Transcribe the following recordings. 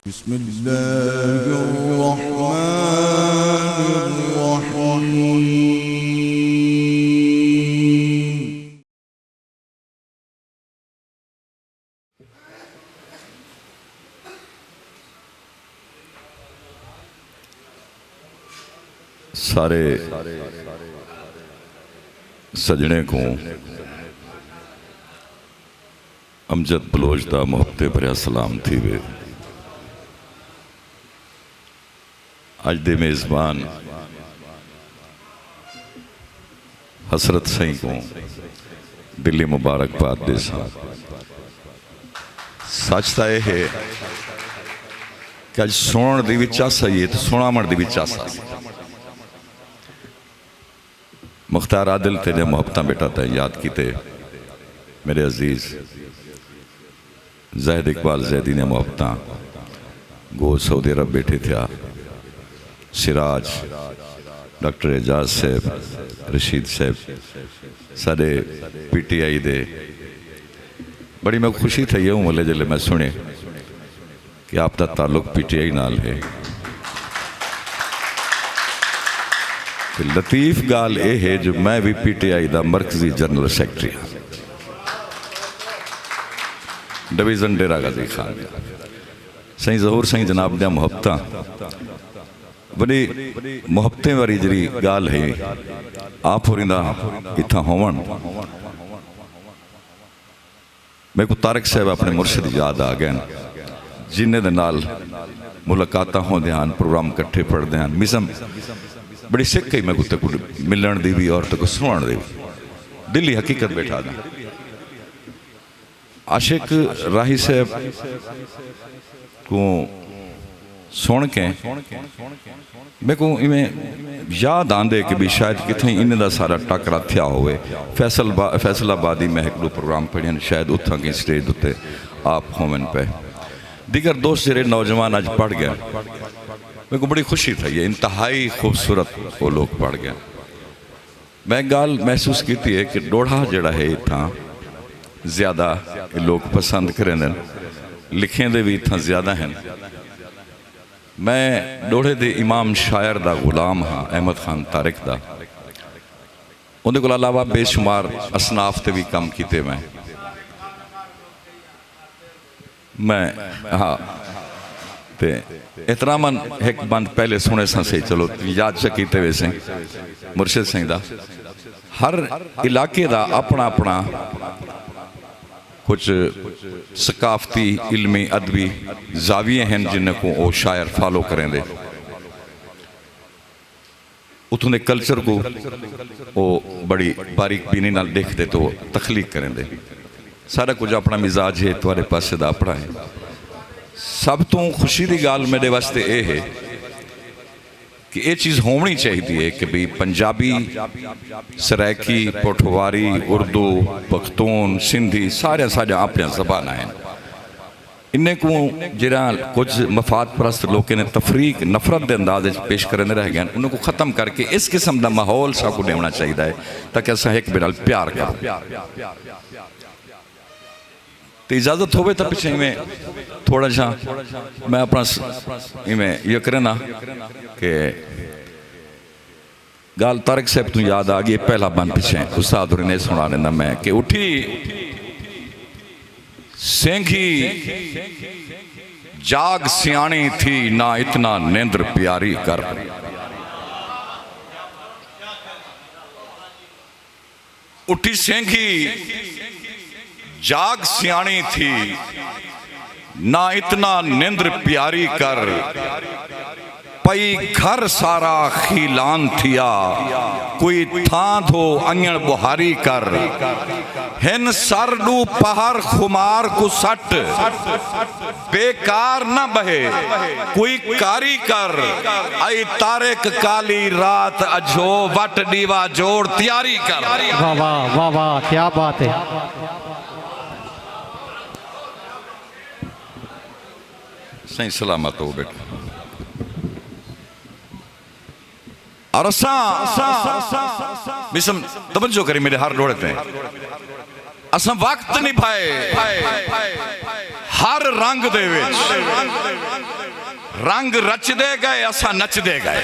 बिस्मिल्लाहिर्रहमानिर्रहीम। सारे सजने को अमजद बलोच दा मुहब्बते भरिया सलाम थी वे। अज दे मेज़बान हसरत सही को दिल्ली मुबारकबाद दे साथ। सच तो यह है कि अज सुनने दी भी चासा ही है तो सुनावण दी भी चासा। मुख्तार आदिल तेरे मुहब्बत बेटा ते याद किते मेरे अजीज ज़ाहिद इकबाल ज़ैदी ने मुहब्बत गो सऊदी अरब बैठे थे। सिराज डॉक्टर एजाज साहब रशीद साहब सारे PTI दे बड़ी मैं खुशी थी हूँ वाले जल्ले मैं सुने कि आपका ताल्लुक PTI नाल है। लतीफ़ गाल ये है जो मैं भी PTI दा मरकजी जनरल सेक्रेटरी हाँ डिवीजन डेरा गाजी खान। सही ज़हूर सही जनाब दिया मुहब्बत बड़ी मुहब्बतें वाली जी गाल है आप होरिंदा इत्था होवन। मेरे को तारक साहब अपने मुर्शिद याद आ गए जिन्हें दे नाल मुलाकात होंदे हैं प्रोग्राम इकट्ठे पढ़ते हैं मिसम बड़ी सिख ही मैं कुत्ते को मिलन दी भी और तो सुनने दी दिल्ली हकीकत बैठा दा। आशिक राही साहब को सुन के मेरे को इवें याद आंदे कि भी शायद कितने इन्हें दा सारा टकरा थिया होवे। फैसलाबादी में एक दो प्रोग्राम पढ़ियन शायद उतना की स्टेज उत्ते आप होवन पे दीगर दोस्त जरे नौजवान आज पढ़ गए। मेरे को बड़ी खुशी थी ये इंतहाई खूबसूरत वो लोग पढ़ गए। मैं गाल महसूस की थी कि डोढ़ा जड़ा है इतना ज़्यादा लोग पसंद करें लिखें दे भी इतना ज़्यादा हैं। मैं डोढ़े दे इमाम शायर दा गुलाम हाँ अहमद खान तारिक दा उन्हें को अलावा बेशुमार असनाफ ते भी कम किते मैं हाँ ते एहतरामन एक बंद पहले सुने से चलो याद चकीते वैसे मुर्शिद सिंह दा हर इलाके दा अपना अपना कुछ सकाफती इल्मी अदबी जाविये हैं जिन्हें को वो शायर फॉलो करें दे उतने कल्चर को वो बड़ी बारीक बीनी नाल देखते तो तख्लीक करें दे। सारा कुछ अपना मिजाज है तुम्हारे पास दा अपना है। सब तो खुशी की गाल मेरे वास्ते ये है कि ये चीज़ होनी चाहिए कि भाई पंजाबी सराइकी पोठवारी उर्दू पख्तून सिंधी सारे सारे अपने ज़बान हैं। इन्हें को जरा कुछ मफाद परस्त लोग ने तफरीक नफरत के अंदाज पेश करने रह गए उनको ख़त्म करके इस किस्म का माहौल साकू देना चाहिए है ताकि अस एक बिरल प्यार करें। तो इजाज़त होवे तो पिछले में थोड़ा सा मैं अपना इवें ये करें ना कि गाल तारक साहब तू याद आ गई पहला बंद पिछे उस्ताद ने सुना देना मैं कि उठी सेंघी जाग सियाणी थी ना इतना नेंद्र प्यारी कर। उठी सेंघी जाग सियाणी थी ना इतना निंद्र प्यारी कर पई घर सारा खीलान थिया कोई था धो अंगण बुहारी कर हिन सरडू पहाड़ खुमार को सट बेकार न बहे कोई कारी कर आई तारिक काली रात अजो वट दीवा जोड़ तैयारी कर। वाह वाह वाह वाह क्या बात है। सही सलामत हो बेटा। और बिसम तवज्जो करी मेरे हर दौड़ते हैं असम वक्त निभाए हर रंग दे विच रंग रचदे गए असा नचदे गए।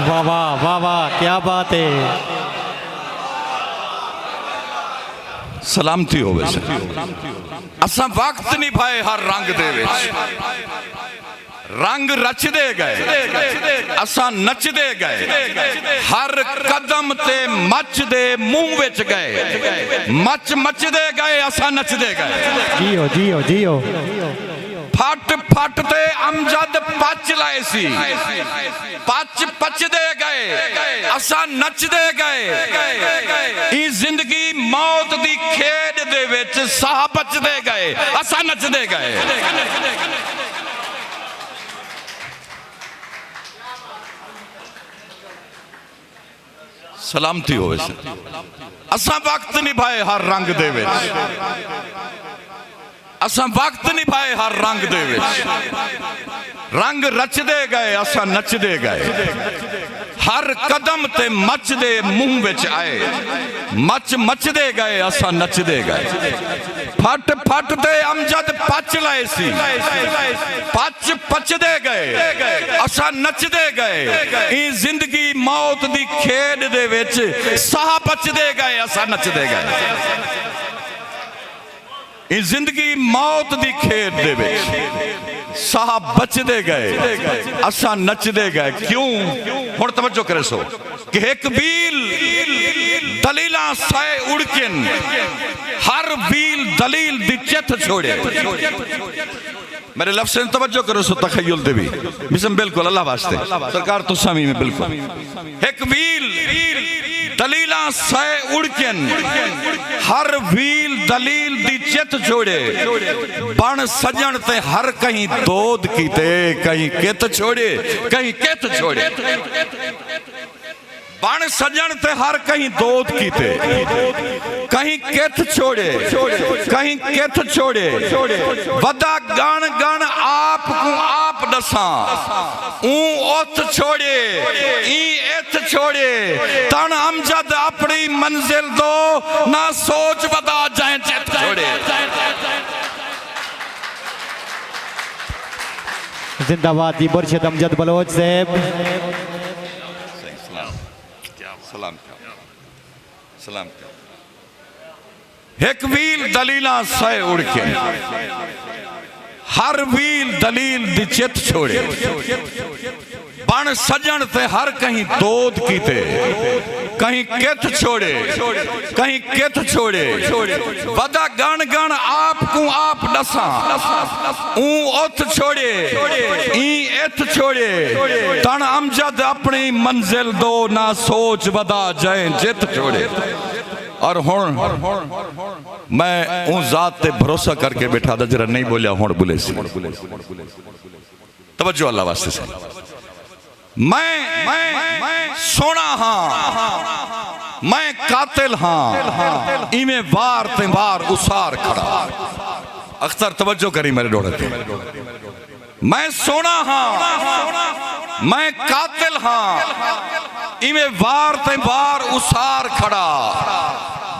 वाह वाह वाह वाह क्या बात है। सलामती हो वैसे असा वक्त नहीं पाए हर रंग दे विच, रंग रचदे गए असा नचदे गए। हर कदम ते मचदे मुंह विच गए, मचदे गए असा नचदे गए। जियो जियो जियो। फट फट ते अमजद पच लाए सी, पचदे गए असा नचदे गए। ई जिंदगी मौत दी खेड दे विच साह बचदे गए असा नचदे गए। सलामती हो वैसे असा वक्त निभाए हर रंग दे विच, असा वक्त निभाए हर रंग दे विच। रंग रचदे गए असा नचदे गए। हर कदम ते मचदे मुंह विच आए, मचदे गए असा नचदे गए। फट फट ते अमजद पच लाए सी, पचदे गए असा नचदे गए। ई जिंदगी मौत दी खेड दे विच साह बचदे गए असा नचदे गए। इस जिंदगी मौत दी खेड दे विच साह बचदे गए असा नचदे गए। क्यों? हुण तवज्जो करे सो कि एक बील दलीला साए उड़किन, हर बील दलील दी चित छोड़े। मेरे लफ्ज़ से तवज्जो करो सो तखय्युल दे भी बिस्म बिल्कुल अल्लाह वास्ते सरकार तुसा भी में बिल्कुल। एक बील दलीला साए उड़किन, हर बील दलील दी चित छोड़े। बन सजन ते हर कहीं दोद कीते, कहीं कित छोड़े, कहीं कित छोड़े। बन सजन ते हर कहीं दोद कीते, कहीं कित छोड़े, कहीं कित छोड़े। वदा गण गण आप को आप दसा, उत छोड़े ई इत छोड़े। तन अमजद अपनी मंजिल दो ना सोच बता जाए चित छोड़े। जिंदाबाद जी मुर्शिद अमजद बलोच साहब। सलाम सलाम। एक व्हील दलीला साए उड़ के, हर व्हील दलील दी चित छोड़े। बन सजन ते हर कहीं दोद कीते, कहीं कित छोड़े, कहीं कित छोड़े। वदा गण गण आप को आप दसा, उत छोड़े ई इत छोड़े। तन अमजद अपनी मंजिल दो ना सोच वदा जाए जित छोड़े। और हुण मैं उस जात ते भरोसा करके बैठा था जरा नहीं बोलिया हुण बोले सी। तवज्जो अल्लाह वास्ते से। मैं सोना हाँ, मैं कातिल हाँ, इमें वार ते वार उसार खड़ा। अख्तर तवज्जो करी मेरे डोड़े पे। मैं सोना हाँ, मैं कातिल हाँ, इमें वार ते वार उसार खड़ा।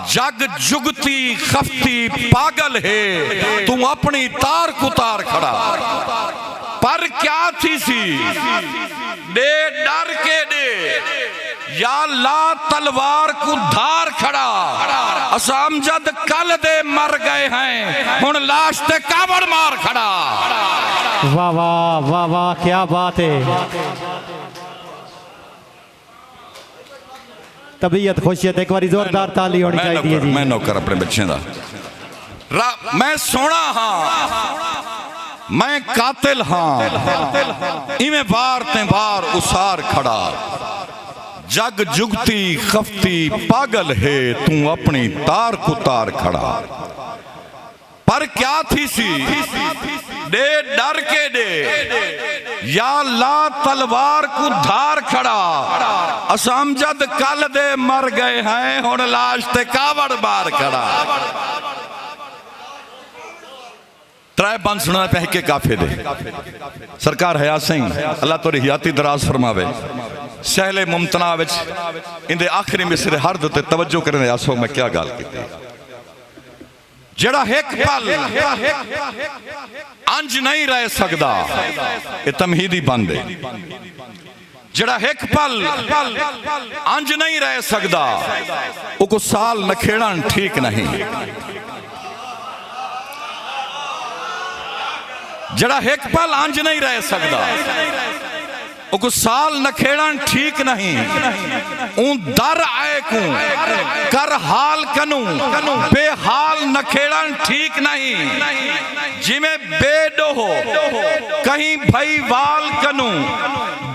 जग जुगती खफती पागल है, तू अपनी तार कुतार खड़ा। पर क्या थी सी दे डर के दे, या ला तलवार को धार खड़ा। असा अमजद कल दे मर गए हैं, हुण लाश ते कावड़ मार खड़ा। वाह वाह वाह वाह क्या बात है। तबीयत खुशियत एक बारी जोरदार ताली होनी चाहिए जी। मैं नौकर अपने बच्चे दा। मैं सोना हाँ, मैं कातिल हाँ, इमें वार ते वार उसार खड़ा। जग जुगती खफती पागल है, तू अपनी तार कुतार खड़ा। पर क्या थी सी दे डर के दे, या ला तलवार को धार खड़ा। असा अमजद कल दे मर गए हैं, हुण लाश ते कावड़ मार खड़ा। त्राए बंद सुना पे के काफे दे सरकार हयात सिंह अल्लाह तोरी हयाती दराज फरमावे। सहले मुमतना विच इंदे आखिरी मिसरे हर दे तवज्जो करने आसो मैं क्या गाल की। जड़ा एक पल अंज नहीं रह सकदा, ये तमहीदी बंद है। जड़ा एक पल अंज नहीं रह सकदा, वो साल नखेड़न ठीक नहीं। जड़ा एक पल अंज नहीं रह सकदा, वो साल नखेड़न ठीक नहीं। ऊं दर आए को कर हाल कनू बेहाल नखेड़न ठीक नहीं। जिमें बेडो हो कहीं भई वाल कनू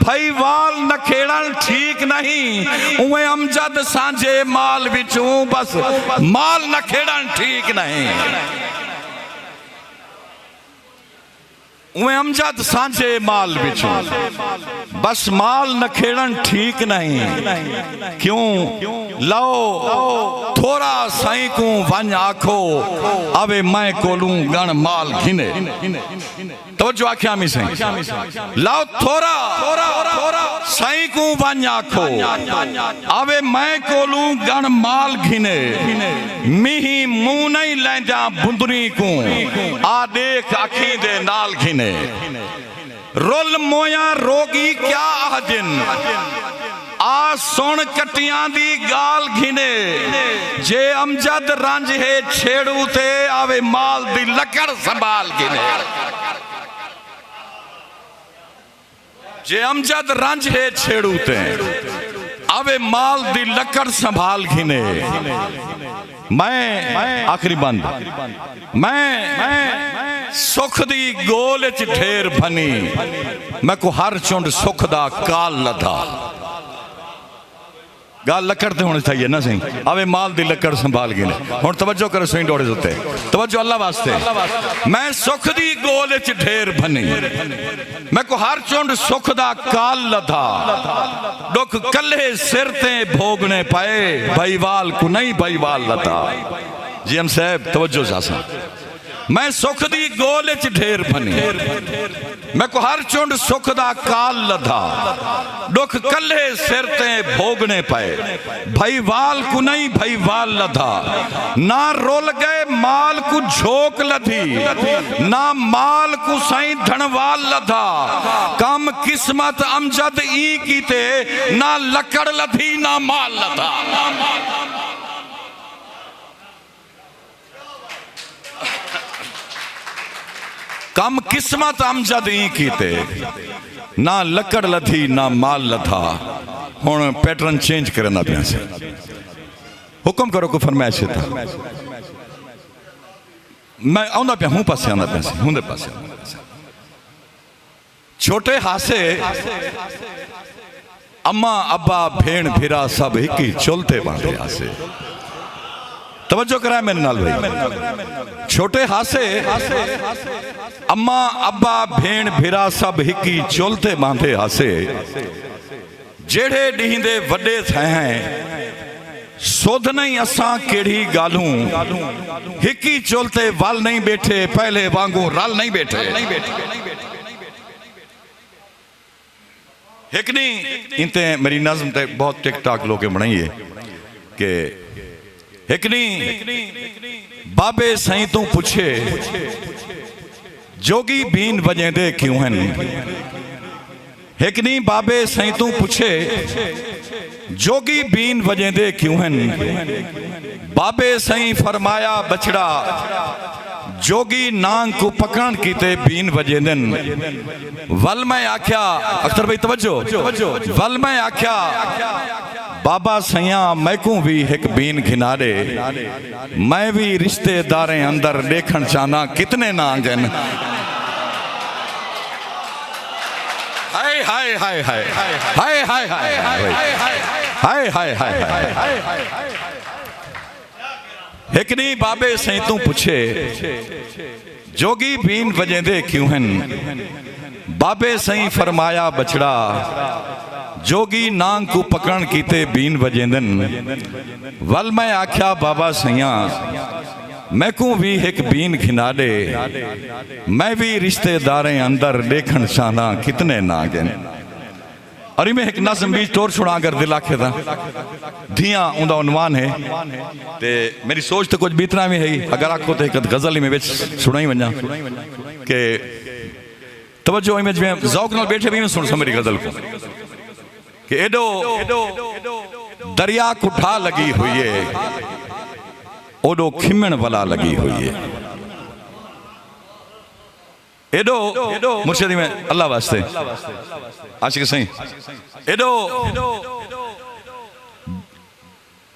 भई वाल नखेड़न ठीक नहीं। उए अमजद सांझे माल विचों बस माल नखेड़न ठीक नहीं। उए अमजद सांझे माल बिचों बस माल नखेड़न ठीक नहीं। क्यों लो थोड़ा साईं को वन आखो अवे मैं कोलूं गण माल घिने। तवज्जो आख्या मी साईं, लाओ थोड़ा साईं को वन आखो अवे मैं कोलूं गण माल घिने। मिही मुंह नहीं लैंदा बुंदरी को आ देख अखी दे नाल घिने। रोल मोया रोगी क्या आजिन आ सुन कटियां दी गाल घिने। जे अमजद रंज है छेड़ू ते आवे माल दी लकड़ संभाल घिने। जे अमजद रंज है छेड़ू ते आवे माल दी लकड़ संभाल घिने। मैं आखिरी बंद मैं सुख दी गोल च ढेर भनी मैं को हर चुंड सुख दा काल लधा। गाल लकड़ ते होनी चाहिए ना सही। अवे माल दी लकड़ संभाल गिने। हुण तवज्जो करो सही डोड़े उत्ते तवज्जो अल्लाह वास्ते। मैं सुख दी गोल च ढेर भनी मैं को हर चुंड सुख दा काल लधा। दुख कल्ले सिर ते भोगने पाए भाईवाल को नहीं भाईवाल लधा। जी हम साहब तवज्जो सासा। मैं सुख दी गोल च ढेर भनी मैं को हर चुंड सुख दा काल लधा। दुख कल्ले सिर ते भोगने पाए भाईवाल को नहीं भाईवाल लधा। ना रोल गए माल को झोंक लधी ना माल को साईं धनवाल लधा। कम किस्मत अमजद ई कीते ना लकड़ लधी ना माल लधा। कम किस्मत अमजद ई कीते ना लकड़ लधी ना माल लथा। हुण पैटर्न चेंज करना पिया से हुक्म करो को फरमाइश था। मैं आंदा पिया हूं पासे आंदा पिया हुंदे पासे। छोटे हासे अम्मा अब्बा भेण भिरा सब एक ही चलते बांधे हासे। तवज्जो कराए मेरे नाल भाई। छोटे हासे अम्मा अब्बा भेण भिरा सब हिकी चोलते बांधे हासे। जेड़े डींदे वड्डे थे सोध नहीं असा केड़ी गालूं हिकी चोलते वल नहीं बैठे पहले वांगू रल नहीं बैठे। हिकनी इनते मेरी नज़म ते बहुत टिक टाक लोग बनाइए के हिकनी बाबे साईं तू पूछे जोगी बीन वजेंदे क्यों हैं। हिकनी बाबे साईं तू पूछे जोगी बीन वजेंदे क्यों हैं। बाबे साईं फरमाया बछड़ा जोगी नांग को पकड़ कीते बीन वजेंदन। वल मैं आख्या अख्तर भाई तवज्जो वल मैं आख्या बाबा सैया मैकू भी एक बीन घिनारे। मैं भी रिश्तेदारें अंदर देखण चाहना कितने नांग हैं। हाय हाय हाय हाय हाय हाय हाय हाय हाय हाय हाय। हिकनी बाबे से तू पूछे जोगी बीन वजेंदे क्यों हैं। बाबे सही फरमाया बछड़ा जोगी नांग को पकड़ कीते बीन वजेंदन। वल मैं आख्या बाबा सैया मैकू भी एक बीन घिना दे। मैं भी रिश्तेदारें अंदर देखण चाहना कितने नाग हैं। और इमें एक नज़म भी तोड़ छुड़ा कर दिल आखे था धियां उनका उन्वान है ते मेरी सोच तो कुछ बीतना में है अगर आखो तो एक गजल में बेच सुनाई वना के तवज्जो इमेज में ज़ौक़ नाल बैठे भी में सुन मेरी गजल को कि एडो दरिया कुठा लगी हुई है ओडो खिमण वाला लगी हुई है एडो मुर्शिदी में अल्लाह वास्ते आशिक सही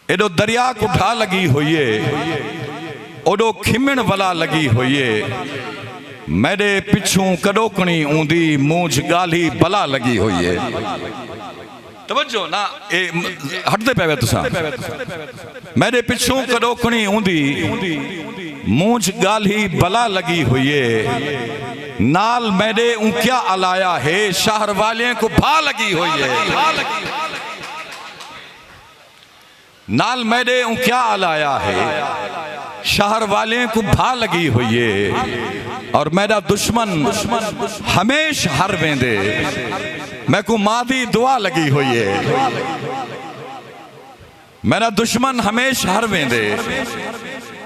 एडो दरिया कुठा लगी हुई है ओडो खिमण वाला लगी हुई है मेरे पिछू कड़ोकनी ऊंदी मूंझ गाली बला लगी हुई है तवज्जो ना ए हटते पे तुसा मेरे पिछू कड़ोकनी ऊंदी मूंझ गाली बला लगी हुई है नाल मेरे क्या अलाया है शहर वाले को भा लगी हुई है नाल मेरे क्या अलाया है शहर वाले को भा लगी हुई है और मेरा दुश्मन हमेशा हर वेंदे मैं को मादी दुआ लगी हुई है मेरा दुश्मन हमेशा हर वेंदे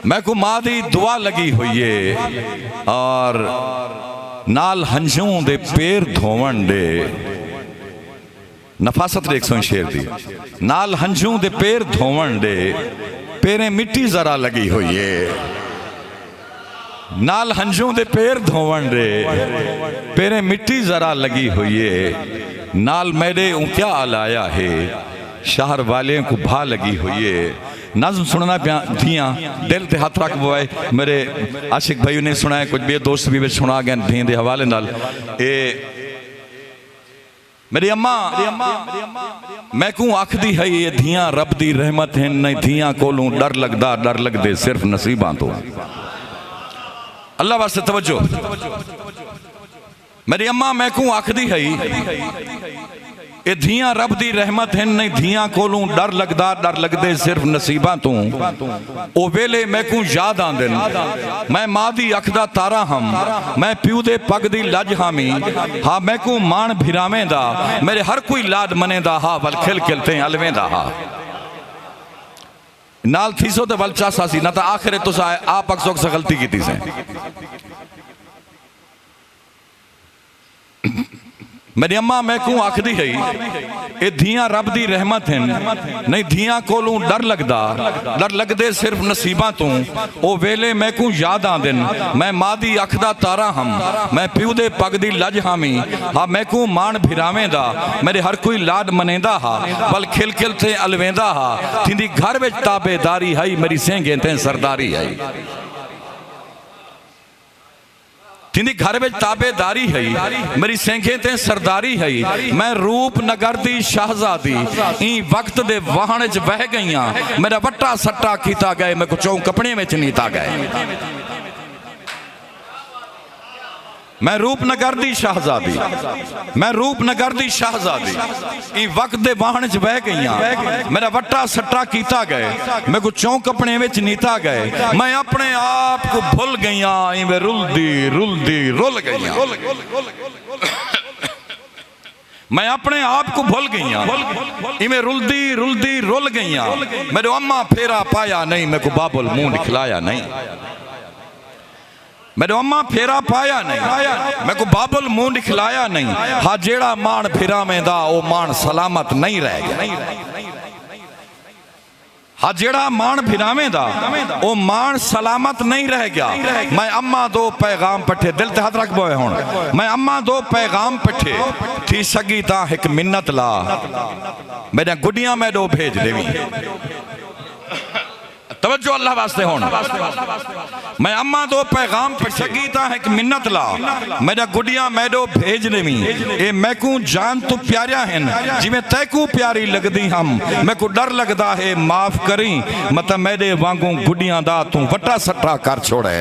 मैं को मादी दुआ लगी हुई है और नाल हंझूं दे पैर धोवन दे नफासत देख सो शेर दी नाल हंझूं दे पैर धोवन दे पैरे मिट्टी जरा लगी हुई है नाल हंझूं दे पैर धोवन दे पैरे मिट्टी जरा लगी हुई है नाल मेरे क्या अलाया है शहर वाले को भा लगी हुई है नज़्म सुनना पिया धियां दिल ते हाथ रख बोए मेरे आशिक भाई ने सुनाया कुछ बे दोस्त भी सुना गए धियां दे हवाले नाल ए मेरी अम्मा मैं को आखदी है ये धियां रब दी रहमत है नहीं धियां कोलों डर लगदे सिर्फ नसीबां तो अल्लाह वास्ते तवज्जो मेरी अम्मा मैं को आखदी है ये धियां रब दी रहमत है नहीं धियां कोलों डर लगदे सिर्फ नसीबां तू ओ वेले मैं को याद आंदे मैं मां दी अख दा तारा हम मैं प्यू दे पग दी लज हामी हाँ मैं को मान भिरावें दा मेरे हर कोई लाड मने दा हा वल खिल खिलते अलवें दा हा नाल थीसो ते वल चासासी ना तो आखिर तुसा आप अक्सोक से गलती की थी से मेरी अम्मा मैं को आखदी है ये धियां रब दी रहमत हैं नहीं धियां कोलों डर लगदे सिर्फ नसीबां तू ओ वेले मैं को याद आंदे मैं मां दी अख दा तारा हम मैं प्यू दे पग दी लज हामी हाँ मैं को मान भिरावें दा मेरे हर कोई लाड मनेंदा हा बल खिल खिल थे अलवेंदा हा थिंदी घर विच ताबेदारी है मेरी सेंगे ते सरदारी है थिंदी घर में ताबेदारी है मेरी सेंखे ते सरदारी है मैं रूप नगर दी शाहजादी ई वक्त दे वाहन च बह गईयां मेरा वट्टा सट्टा कीता गए मैं को चौं कपड़े में नीता गए मैं रूपनगर दी शाहजादी ई वक्त दे वाहन च बह गईयां मेरा वट्टा सट्टा कीता गए मैं को चौं कपड़े में नीता गए मैं अपने आप को भूल गईयां इवें रुलदी रुल गईयां मैं अपने आप को भूल गईयां इवें रुलदी रुल गईयां मेरे अम्मा फेरा पाया नहीं मैं को बाबुल मुंह निखलाया नहीं मेरे अम्मा फेरा पाया नहीं मैं को बाबुल मुंह निखलाया नहीं हाँ जेड़ा मान फिरावें दा ओ मान सलामत नहीं रह गया हाँ जेड़ा मान फिरावें दा ओ मान सलामत नहीं रह गया मैं अम्मा दो पैगाम पठे दिल ते हाथ रख बोए हुण मैं अम्मा दो पैगाम पठे थी सगी ता एक मिन्नत ला मेरे गुडियां में दो भेज देवी तवज्जो अल्लाह वास्ते होना मैं अम्मा दो पैगाम पे सगी ता एक मिन्नत ला मेरा गुडिया मैडो भेज देवी ए मैं को जान तो प्यारिया हैं जिमें तै को प्यारी लगदी हम मैं को डर लगदा है माफ करी मत मेरे वांगू गुडियां दा तू वट्टा सट्टा कर छोड़े